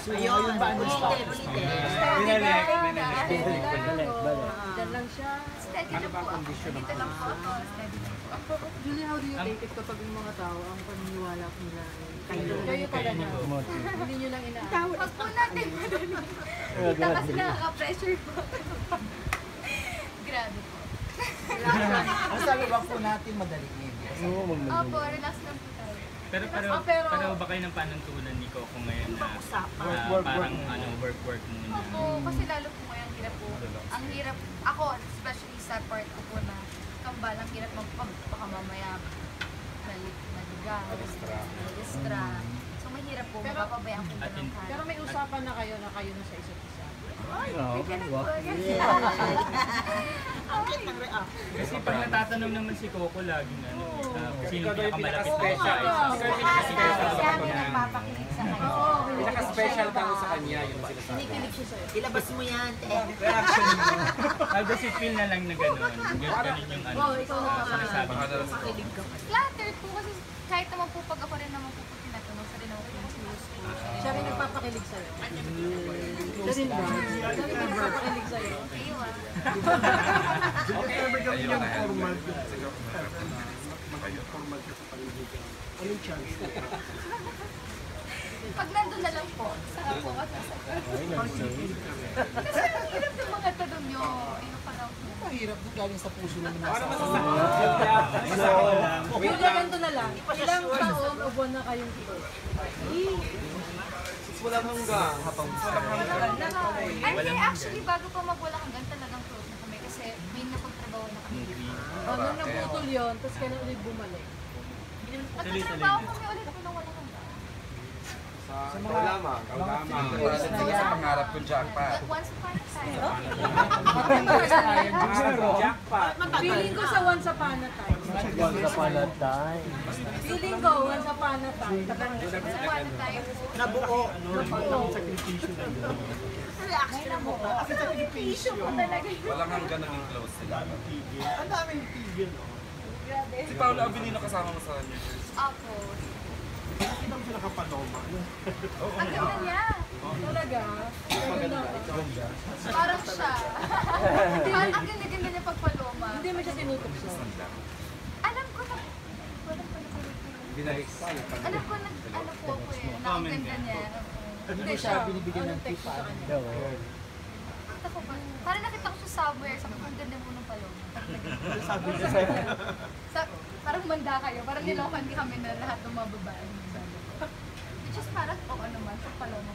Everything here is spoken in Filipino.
Ayun ba ang stop? Binalik. Diyan lang siya. Steady na po ako. Dito lang po ako. Steady na po ako. Julie, how do you take it kapag yung mga tao ang paniniwala nila kayo talaga? Hindi nyo lang inaaway. Huwag po natin madali. Kita kasi nakaka-pressure po. Grabe po. Ang sabi ba po natin madaliin? Opo, relax lang po tayo. Pero ba kayo ng panuntunan ni Coco ngayon na parang work muna? Opo, kasi lalo po ngayon hirap po. Ang hirap, ako especially sa part ko po na kambal, ang hirap baka mamaya maligaw, malistra. So mahirap po, mapapabayaan po ng kaya. Pero may usapan na kayo na sa isa't isa. Ay, may ganun po. Kasi pag natatanong naman si Coco laging sino pinakamalapit na siya. Kasi kami nagpapakilig sa kanya. Pinaka-special daw sa kanya yung sinasabi. Kinikilig siya sa'yo. Ilabas mo yan, Reaction mo. Does it feel na lang na gano'n? Ganun yung Ikaw na sinasabi. Flattered po kasi kahit naman po pag ako rin naman po tinatanong sa rin ako yung close po. Siya rin nagpapakilig sa'yo. Siya rin ba? Siya rin nagpapakilig sa'yo. Ayun. Okay, naman gawin yung formal. Anong chance? Pag nandun na lang po, saka po ako kasi ang hirap ng mga tanong nyo. Ayun pa lang po. Mahirap din galing sa puso ng Para nasa. Julia, ganito na lang. Ilang taon o buwan na kayong close? Walang hanggang. Ay, actually, bago pa magwala hanggang talagang close na kami kasi may napagtrabaho na kami. Nung naputol yun, tapos kailan ulit bumalik? Nagtatrabaho kami ulit po nung wala hanggang. Sa mga lamang. Sa pangarap ko jackpot. Once upon a time. Jackpot. Feeling ko sa Once Upon a Time. Once upon a time. Feeling ko Once Upon a Time. Once upon a time po. Nabuo. Reaction mo. Sakripisyo po talaga yun. Walang hanggang naging close sila. Ang daming tigil. Grabe. Si Paolo Abilino kasama mo sa New Jersey. Ako. Nakita mo siya nakapaloma. Ang ganda niya. Talaga? Parang siya. Ang ganda-ganda niya pagpaloma. Hindi mo siya tinutok siya. Alam ko na. Walang pala Binalik pa. alam ko na, ano po ako eh, na ang ganda niya. Hindi mo siya binibigyan ng tip pa. Nakita ko ba? Parang nakita ko siya somewhere. Sabi ko, ang ganda mo ng paloma. Sabi niya sa'yo. Parang manda kayo. Parang nilokan kami na lahat ng mga babae. Which is parang, oo naman, sa paloma.